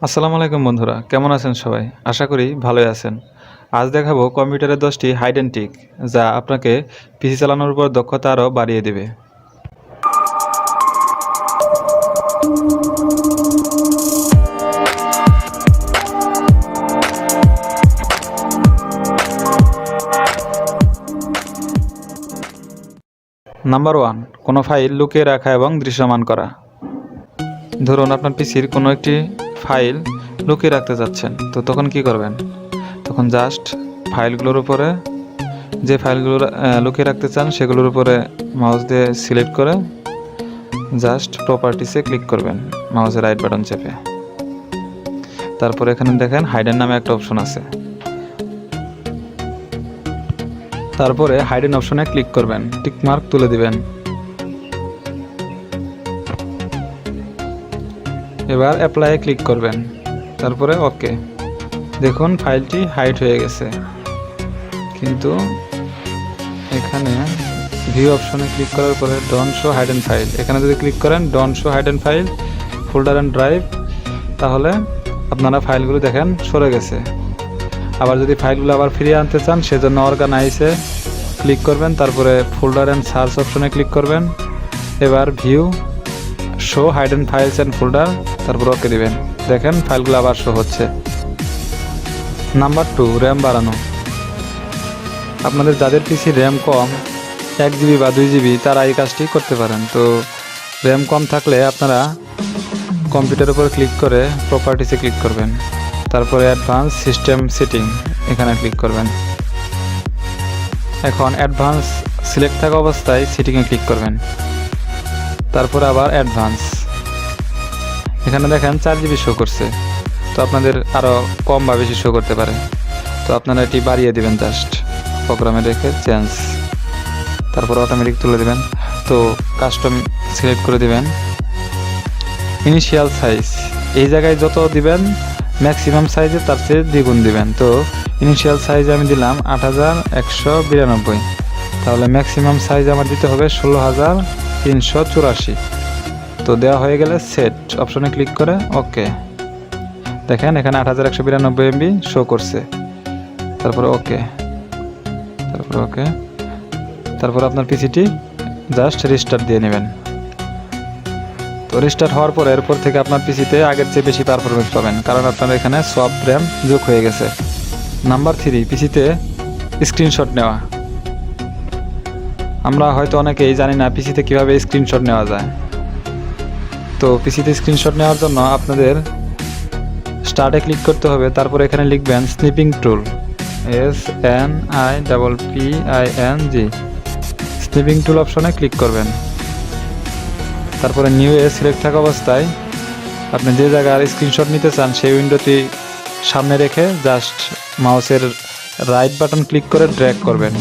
আসসালামু আলাইকুম বন্ধুরা, কেমন আছেন সবাই? আশা করি ভালোই আছেন। আজ দেখাবো কম্পিউটারের 10টি হাইড অ্যান্ড ট্রিক, যা আপনাকে পিসি চালানোর উপর দক্ষতা আরও বাড়িয়ে দেবে। নাম্বার 1, কোনো ফাইল লুকিয়ে রাখা এবং দৃশ্যমান করা। ধরুন আপনার পিসির কোনো একটি ফাইল লুকিয়ে রাখতে যাচ্ছেন, তো তখন কি করবেন? তখন জাস্ট ফাইলগুলোর উপরে, যে ফাইলগুলো লুকিয়ে রাখতে চান সেগুলোর উপরে মাউস দিয়ে সিলেক্ট করে জাস্ট প্রপার্টিসে ক্লিক করবেন মাউসের রাইট বাটন চেপে। তারপর এখানে দেখেন হাইডেন নামে একটা অপশন আছে, তারপরে হাইডেন অপশনে ক্লিক করবেন, টিক মার্ক তুলে দিবেন। এবার অ্যাপ্লাইয়ে ক্লিক করবেন, তারপরে ওকে। দেখুন ফাইলটি হাইড হয়ে গেছে, কিন্তু এখানে ভিউ অপশনে ক্লিক করার পরে ডোন্ট শো হাইডেন ফাইল, এখানে যদি ক্লিক করেন don't show hidden file, folder and drive, তাহলে আপনারা ফাইলগুলো দেখেন সরে গেছে। আবার যদি ফাইলগুলো আবার ফিরিয়ে আনতে চান সেজন্য অর্গানাইজে ক্লিক করবেন, তারপরে ফোল্ডার অ্যান্ড সার্চ অপশনে ক্লিক করবেন। এবার view show hidden files and folder, তারপর ওকে দিবেন। দেখেন ফাইলগুলো আবার শো হচ্ছে। নাম্বার 2, র্যাম বাড়ানো। আপনাদের যাদের পিসি র্যাম কম, 1 GB বা 2 GB, তারা এই কাজটি করতে পারেন। তো র্যাম কম থাকলে আপনারা কম্পিউটারের উপর ক্লিক করে প্রপার্টিসে ক্লিক করবেন, তারপরে অ্যাডভান্স সিস্টেম সেটিং এখানে ক্লিক করবেন। এখন অ্যাডভান্স সিলেক্ট থাকা অবস্থায় সেটিংয়ে ক্লিক করবেন, তারপর আবার অ্যাডভান্স। এখানে দেখেন 4 GB শো করছে, তো আপনাদের আরও কম বা বেশি শো করতে পারে। তো আপনারা এটি বাড়িয়ে দিবেন, জাস্ট প্রোগ্রামে রেখে চেঞ্জ, তারপর অটোমেটিক তুলে দিবেন। তো কাস্টম সিলেক্ট করে দিবেন। ইনিশিয়াল সাইজ, এই জায়গায় যত দিবেন ম্যাক্সিমাম সাইজে তার চেয়ে দ্বিগুণ দিবেন। তো ইনিশিয়াল সাইজ আমি দিলাম 8192, তাহলে ম্যাক্সিমাম সাইজ আমার দিতে হবে 16384। তো দেওয়া হয়ে গেলে সেট অপশনে ক্লিক করে ওকে। দেখেন এখানে 8192 MB শো করছে, তারপরে ওকে, তারপরে ওকে, তারপর আপনার পিসিটি জাস্ট রিস্টার্ট দিয়ে নেবেন। তো রিস্টার্ট হওয়ার পর এরপর থেকে আপনার পিসিতে আগের চেয়ে বেশি পারফরমেন্স পাবেন, কারণ আপনার এখানে সফট র্যাম যোগ হয়ে গেছে। নাম্বার 3, পিসিতে স্ক্রিনশট নেওয়া। আমরা হয়তো অনেকেই জানি না পিসিতে কীভাবে স্ক্রিনশট নেওয়া যায়। তো পিসিতে স্ক্রিনশট নেওয়ার জন্য আপনাদের স্টার্টে ক্লিক করতে হবে, তারপর এখানে লিখবেন স্নিপিং টুল, SNIPPING, স্নিপিং টুল অপশনে ক্লিক করবেন। তারপরে নিউ এ সিলেক্ট থাকা অবস্থায় আপনি যে জায়গার স্ক্রিনশট নিতে চান সেই উইন্ডোটি সামনে রেখে জাস্ট মাউসের রাইট বাটন ক্লিক করে ড্র্যাগ করবেন।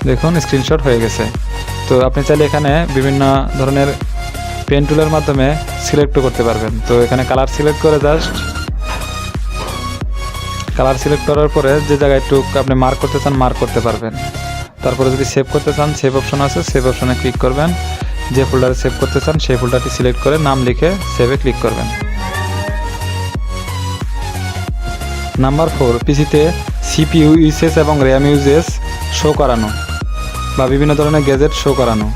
দেখুন স্ক্রিনশট হয়ে গেছে। তো আপনি চাইলে এখানে বিভিন্ন ধরনের পেন টুলের মাধ্যমে সিলেক্টও করতে পারবেন। তো এখানে কালার সিলেক্ট করে জাস্ট কালার সিলেক্ট করার পরে যে জায়গায় একটু আপনি মার্ক করতে চান মার্ক করতে পারবেন। তারপরে যদি সেভ করতে চান সেভ অপশন আছে, সেভ অপশনে ক্লিক করবেন। যে ফোল্ডারে সেভ করতে চান সেই ফোল্ডারটি সিলেক্ট করে নাম লিখে সেভে ক্লিক করবেন। নাম্বার 4, পিসিতে CPU ইউসেজ এবং র্যাম ইউজেজ শো করানো বা বিভিন্ন ধরনের গ্যাজেট শো করানো।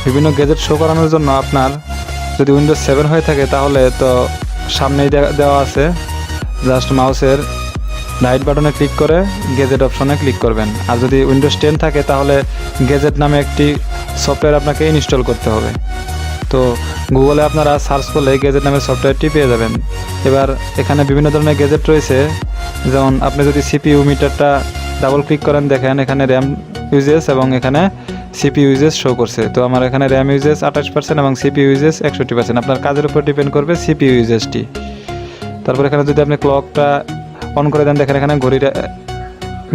বিভিন্ন গ্যাজেট শো করানোর জন্য আপনার যদি উইন্ডোজ 7 হয়ে থাকে তাহলে তো সামনেই দেওয়া আছে, জাস্ট মাউসের রাইট বাটনে ক্লিক করে গ্যাজেট অপশনে ক্লিক করবেন। আর যদি উইন্ডোজ 10 থাকে তাহলে গ্যাজেট নামে একটি সফটওয়্যার আপনাকে ইনস্টল করতে হবে। তো গুগলে আপনারা সার্চ করলে গ্যাজেট নামের সফটওয়্যারটি পেয়ে যাবেন। এবার এখানে বিভিন্ন ধরনের গ্যাজেট রয়েছে, যেমন আপনি যদি CPU মিটারটা ডাবল ক্লিক করেন, দেখেন এখানে র্যাম ইউজেস এবং এখানে CPU ইউজেস শো করছে। তো আমার এখানে র্যাম ইউজেস 28% এবং CPU ইউজেস 61%। আপনার কাজের উপর ডিপেন্ড করবে CPU ইউজেসটি। তারপর এখানে যদি আপনি ক্লকটা অন করে দেন, দেখেন এখানে ঘড়ির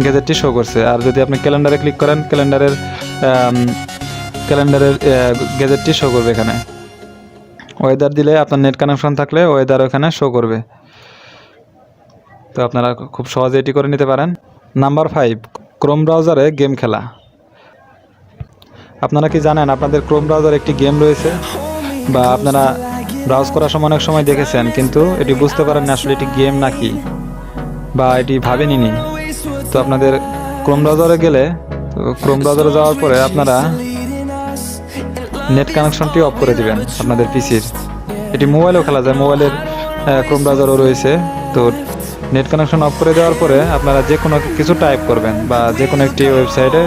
গ্যাজেটটি শো করছে। আর যদি আপনি ক্যালেন্ডারে ক্লিক করেন ক্যালেন্ডারের গ্যাজেটটি শো করবে। এখানে ওয়েদার দিলে আপনার নেট কানেকশন থাকলে ওয়েদার ওখানে শো করবে। তো আপনারা খুব সহজে এটি করে নিতে পারেন। নাম্বার 5, ক্রোম ব্রাউজারে গেম খেলা। আপনারা কি জানেন আপনাদের ক্রোম ব্রাউজার একটি গেম রয়েছে, বা আপনারা ব্রাউজ করার সময় অনেক সময় দেখেছেন কিন্তু এটি বুঝতে পারেন না আসলে এটি গেম নাকি, বা এটি ভাবেননি। তো আপনাদের ক্রোম ব্রাউজারে গেলে, তো ক্রোম ব্রাউজারে যাওয়ার পরে আপনারা নেট কানেকশনটি অফ করে দিবেন আপনাদের পিসির। এটি মোবাইলেও খেলা যায়, মোবাইলের ক্রোম ব্রাউজারও রয়েছে। তো নেট কানেকশন অফ করে দেওয়ার পরে আপনারা যে কোনো কিছু টাইপ করবেন, বা যে কোনো একটি ওয়েবসাইটে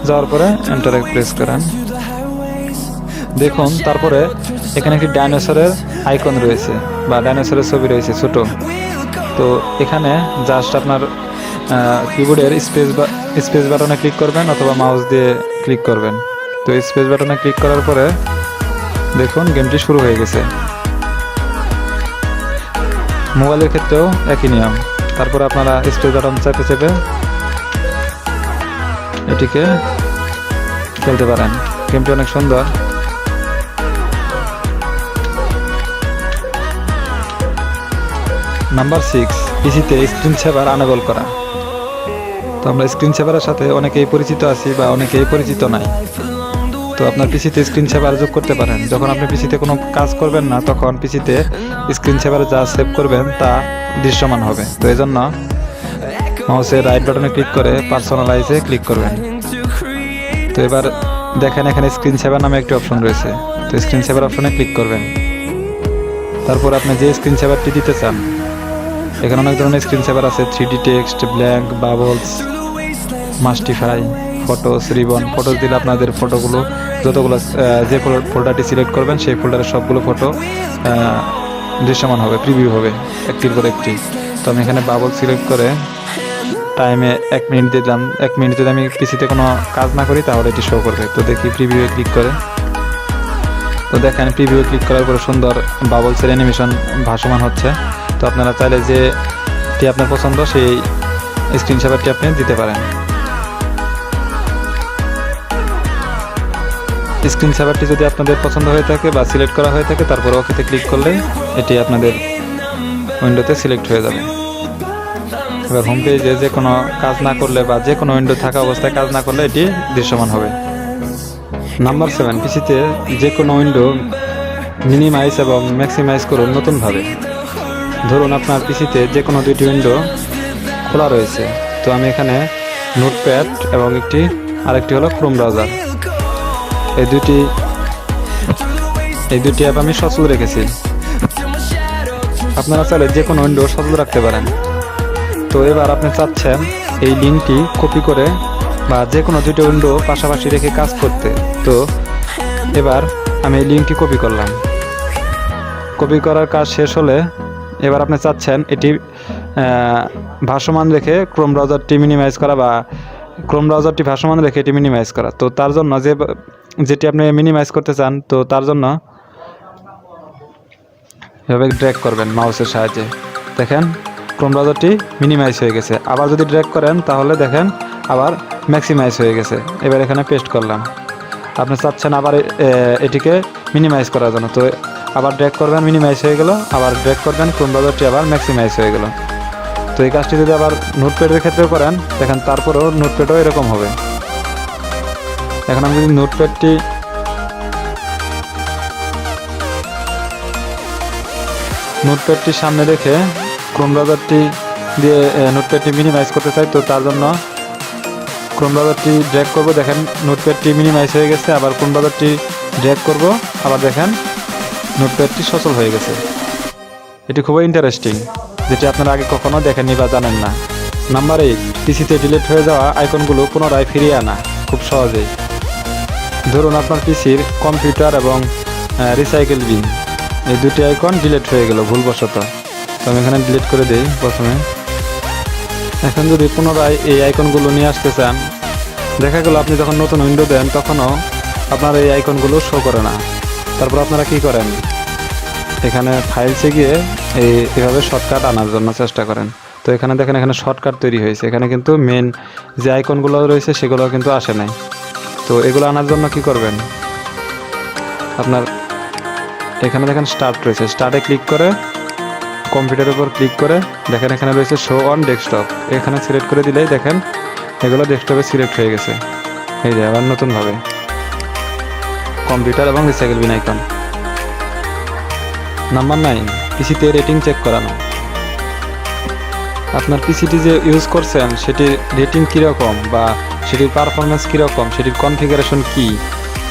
যাওয়ার পরে এন্টারে প্রেস করেন। দেখুন তারপরে এখানে একটি ডাইনোসরের আইকন রয়েছে, বা ডাইনোসরের ছবি রয়েছে ছোট। তো এখানে জাস্ট আপনার কিবোর্ডের স্পেস বাটনে ক্লিক করবেন, অথবা মাউস দিয়ে ক্লিক করবেন। তো স্পেস বাটনে ক্লিক করার পরে দেখুন গেমটি শুরু হয়ে গেছে। মোবাইলের ক্ষেত্রেও একই নিয়ম। তারপরে আপনারা স্পেস বাটন চেপে চেপে এটিকে খেলতে পারেন। গেমটি অনেক সুন্দর। নাম্বার 6, পিসিতে স্ক্রিন সেভার আনেবল করা। তো আমরা স্ক্রিন সেভারের সাথে অনেকেই পরিচিত আছি, বা অনেকেই পরিচিত নাই। তো আপনার পিসিতে স্ক্রিন সেভার যোগ করতে পারেন। যখন আপনি পিসিতে কোনো কাজ করবেন না, তখন পিসিতে স্ক্রিন সেভারে যা সেভ করবেন তা দৃশ্যমান হবে। তো এই জন্য মাউসের রাইট বাটনে ক্লিক করে পার্সোনালাইজে ক্লিক করবেন। তো এবার দেখেন এখানে স্ক্রিন সেভার নামে একটি অপশন রয়েছে। তো স্ক্রিন সেভার অপশনে ক্লিক করবেন। তারপর আপনি যে স্ক্রিন সেভারটি দিতে চান, এখানে অনেক ধরনের স্ক্রিন সেভার আছে: 3D text, blank, bubbles, mystify, photos, ribbon. Photos দিলে আপনাদের ফটোগুলো যতগুলো, যে ফোল্ডারটি সিলেক্ট করবেন সেই ফোল্ডারের সবগুলো ফটো দৃশ্যমান হবে, প্রিভিউ হবে একটির পর একটি। তো আমি এখানে বাবল সিলেক্ট করে টাইমে 1 মিনিট দিলাম। 1 মিনিট যদি আমি পিসিতে কোনো কাজ না করি তাহলে এটি শো করবে। তো দেখি প্রিভিউয়ে ক্লিক করে। তো দেখেন প্রিভিউ ক্লিক করার পরে সুন্দর বাবলসের অ্যানিমেশন ভাসমান হচ্ছে। তো আপনারা চাইলে যেটি আপনার পছন্দ সেই স্ক্রিন সেভারটি আপনি দিতে পারেন। স্ক্রিন সেভারটি যদি আপনাদের পছন্দ হয়ে থাকে বা সিলেক্ট করা হয়ে থাকে, তারপরে ওকেতে ক্লিক করলে এটি আপনাদের উইন্ডোতে সিলেক্ট হয়ে যাবে। এবার হোম পেজে যে কোনো কাজ না করলে, বা যে কোনো উইন্ডো থাকা অবস্থায় কাজ না করলে এটি দৃশ্যমান হবে। নাম্বার 7, পিসিতে যে কোনো উইন্ডো মিনিমাইজ এবং ম্যাক্সিমাইজ করুন নতুনভাবে। ধরুন আপনার পিসিতে যে কোনো 2টি উইন্ডো খোলা রয়েছে। তো আমি এখানে নোটপ্যাড এবং আরেকটি হলো ক্রোম ব্রাউজার, এই দুটি অ্যাপ আমি সচল রেখেছি। আপনারা চাইলে যে কোনো উইন্ডো সচল রাখতে পারেন। তো এবার আপনি চাচ্ছেন এই লিঙ্কটি কপি করে, বা যে কোনো 2টি উইন্ডো পাশাপাশি রেখে কাজ করতে। তো এবার আমি এই লিঙ্কটি কপি করলাম। কপি করার কাজ শেষ হলে এবার আপনি চাচ্ছেন এটি ভাসমান রেখে ক্রোম ব্রাউজারটি মিনিমাইজ করা, বা ক্রোম ব্রাউজারটি ভাসমান রেখে এটি মিনিমাইজ করা। তো তার জন্য যেটি আপনি মিনিমাইজ করতে চান, তো তার জন্য এভাবে ড্র্যাগ করবেন মাউসের সাহায্যে। দেখেন ক্রোম ব্রাউজারটি মিনিমাইজ হয়ে গেছে। আবার যদি ড্র্যাগ করেন তাহলে দেখেন আবার ম্যাক্সিমাইজ হয়ে গেছে। এবার এখানে পেস্ট করলাম। আপনি চাচ্ছেন আবার এটিকে মিনিমাইজ করার জন্য, তো আবার ড্র্যাগ করবেন, মিনিমাইজ হয়ে গেল। আবার ড্র্যাগ করবেন, ক্রোম ব্রাউজারটি আবার ম্যাক্সিমাইজ হয়ে গেল। তো এই কাজটি যদি আবার নোটপ্যাডের ক্ষেত্রেও করেন, দেখেন তারপরেও নোটপ্যাডও এরকম হবে। এখন আমি যদি নোটপ্যাডটি সামনে রেখে ক্রোম ব্রাউজারটি দিয়ে নোটপ্যাডটি মিনিমাইজ করতে চাই, তো তার জন্য ক্রোম ব্রাউজারটি ড্র্যাগ করব। দেখেন নোটপ্যাডটি মিনিমাইজ হয়ে গেছে। আবার ক্রোম ব্রাউজারটি ড্র্যাগ করব, আবার দেখেন নোটপ্যাডটি সচল হয়ে গেছে। এটি খুবই ইন্টারেস্টিং, যেটি আপনারা আগে কখনো দেখেননি বা জানেন না। নাম্বার 8, পিসিতে ডিলিট হয়ে যাওয়া আইকনগুলো পুনরায় ফিরিয়ে আনা খুব সহজেই। ধরুন আপনার পিসির কম্পিউটার এবং রিসাইকেল বিন, এই 2টি আইকন ডিলিট হয়ে গেল ভুলবশত। তো আমি এখানে ডিলিট করে দিই প্রথমে। এখন যদি পুনরায় এই আইকনগুলো নিয়ে আসতে চান, দেখা গেল আপনি যখন নতুন উইন্ডো দেন তখনও আপনার এই আইকনগুলো শো করে না। তারপর আপনারা কি করেন, এখানে ফাইলসে গিয়ে এভাবে শর্টকাট আনার জন্য চেষ্টা করেন। তো এখানে দেখেন এখানে শর্টকাট তৈরি হয়েছে। এখানে কিন্তু মেন যে আইকনগুলো রয়েছে সেগুলো কিন্তু আসে নাই। তো এগুলো আনার জন্য কি করবেন, আপনার এখানে দেখেন স্টার্ট রয়েছে, স্টার্টে ক্লিক করে কম্পিউটারের উপর ক্লিক করে দেখেন এখানে রয়েছে শো অন ডেস্কটপ। এখানে সিলেক্ট করে দিলেই দেখেন এগুলো ডেস্কটপে সিলেক্ট হয়ে গেছে। এই যে আবার নতুনভাবে কম্পিউটার এবং রিসাইকেল বিন আইকন। নাম্বার 9, পিসিতে রেটিং চেক করানো। আপনার পিসিটি যে ইউজ করছেন সেটির রেটিং কীরকম বা সেটির পারফরমেন্স কীরকম, সেটির কনফিগারেশন কী,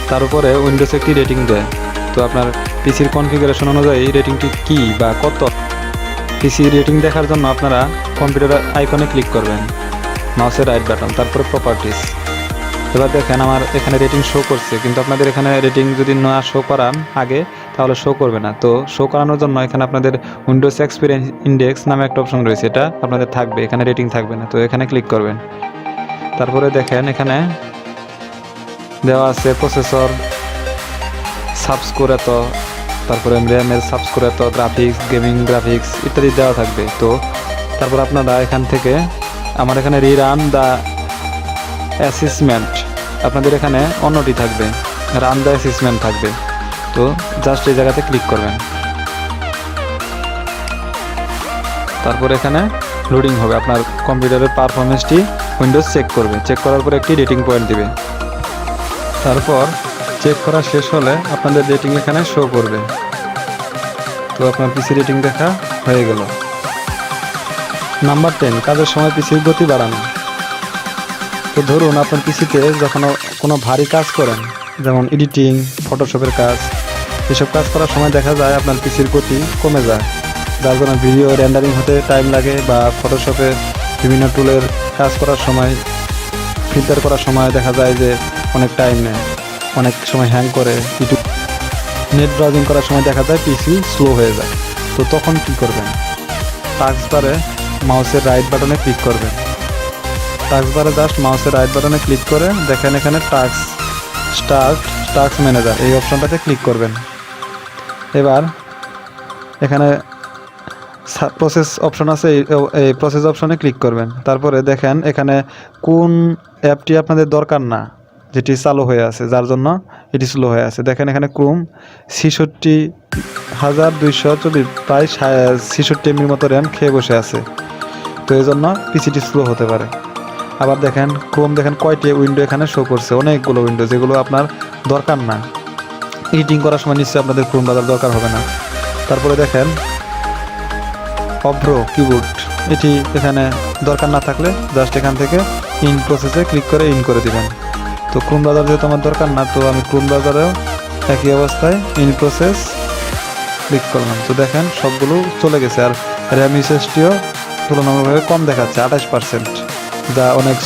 তার উপরে উইন্ডোজ একটি রেটিং দেয়। তো আপনার পিসির কনফিগারেশন অনুযায়ী রেটিংটি কী বা কত, পিসি রেটিং দেখার জন্য আপনারা কম্পিউটার আইকনে ক্লিক করবেন, মাউসের রাইট বাটন, তারপরে প্রপার্টিস। এবার দেখেন আমার এখানে রেটিং শো করছে, কিন্তু আপনাদের এখানে রেটিং যদি না শো করান আগে তাহলে শো করবে না। তো শো করানোর জন্য এখানে আপনাদের উইন্ডোজ এক্সপিরিয়েন্স ইন্ডেক্স নামে একটা অপশন রয়েছে, এটা আপনাদের থাকবে, এখানে রেটিং থাকবে না। তো এখানে ক্লিক করবেন, তারপরে দেখেন এখানে দেওয়া আছে প্রসেসর সাবস্কোর এত, তারপরে র্যামের সাবস্কোর এত, গ্রাফিক্স, গেমিং গ্রাফিক্স ইত্যাদি দেওয়া থাকবে। তো তারপর আপনারা এখান থেকে আমার এখানে রিরান দ্য অ্যাসেসমেন্ট, আপনাদের এখানে অন্যটি থাকবে, রান দ্য অ্যাসেসমেন্ট থাকবে। তো জাস্ট এই জায়গাতে ক্লিক করবেন, তারপর এখানে লোডিং হবে, আপনার কম্পিউটারের পারফরমেন্সটি উইন্ডোজ চেক করবে, চেক করার পর একটি রেটিং পয়েন্ট দিবে। তারপর চেক করা শেষ হলে আপনাদের রেটিং এখানে শো করবে। তো আপনার পিসি রেটিং দেখা হয়ে গেল। নাম্বার 10, কাজের সময় পিসির গতি বাড়ানো। তো ধরুন আপনার পিসিতে যখন কোনো ভারী কাজ করেন, যেমন এডিটিং, ফটোশপের কাজ, এসব কাজ করার সময় দেখা যায় আপনার পিসির গতি কমে যায়, যার জন্য ভিডিও রেন্ডারিং হতে টাইম লাগে, বা ফটোশপে বিভিন্ন টুলের কাজ করার সময়, ফিল্টার করার সময় দেখা যায় যে অনেক টাইম নেয়, অনেক সময় হ্যাং করে, ইউটিউব নেট ব্রাউজিং করার সময় দেখা যায় পিসি স্লো হয়ে যায়। তো তখন কি করবেন, টাস্ক বারে মাউসের রাইট বাটনে ক্লিক করবেন, টাস্ক বারে জাস্ট মাউসের রাইট বাটনে ক্লিক করে দেখেন এখানে টাস্ক ম্যানেজার এই অপশনটাতে ক্লিক করবেন। এবার এখানে প্রসেস অপশন আছে, এই প্রসেস অপশনে ক্লিক করবেন। তারপরে দেখেন এখানে কোন অ্যাপটি আপনাদের দরকার না, যেটি চালু হয়ে আছে, যার জন্য এটি স্লো হয়ে আছে। দেখেন এখানে ক্রোম 66,224, প্রায় 66 MB মতো র্যাম খেয়ে বসে আছে, তো এই জন্য পিসিটি স্লো হতে পারে। আবার দেখেন ক্রোম দেখেন কয়টি উইন্ডো এখানে শো করছে, অনেকগুলো উইন্ডো, যেগুলো আপনার দরকার না, এডিটিং করার সময় নিশ্চয়ই আপনাদের ক্রোম ব্রাউজার দরকার হবে না। তারপরে দেখেন অভ্র কিবোর্ড, এটি এখানে দরকার না থাকলে জাস্ট এখান থেকে ইন প্রসেসে ক্লিক করে ইন করে দিবেন। তো ক্রোম ব্রাউজার যেহেতু আমার দরকার না, তো আমি ক্রোম ব্রাউজারেও একই অবস্থায় ইন প্রসেস ক্লিক করলাম। তো দেখেন সবগুলো চলে গেছে, আর র্যাম ইউসেজটিও তুলনামূলকভাবে কম দেখাচ্ছে, 28%, যা অনেক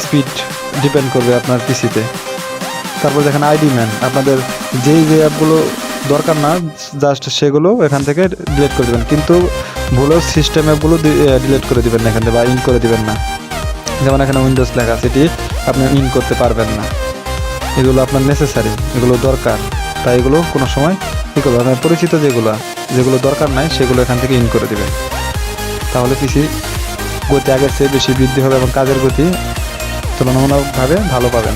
স্পিড ডিপেন্ড করবে আপনার পিসিতে। তারপর দেখেন আইডি ম্যান, আপনাদের যেই যে অ্যাপগুলো দরকার না জাস্ট সেগুলো এখান থেকে ডিলিট করে দেবেন, কিন্তু ভুলেও সিস্টেম অ্যাপগুলো ডিলিট করে দেবেন না এখান থেকে, বা ইন করে দেবেন না। যেমন এখানে উইন্ডোজ লেখা, সেটি আপনি ইন করতে পারবেন না, এগুলো আপনার নেসেসারি, এগুলো দরকার, তাই এগুলো কোনো সময় কী করবেন, আপনার পরিচিত যেগুলো দরকার নাই সেগুলো এখান থেকে ইন করে দেবেন। তাহলে পিসি গতি আগের চেয়ে বেশি বৃদ্ধি হবে এবং কাজের গতি তুলনামূলকভাবে ভালো পাবেন।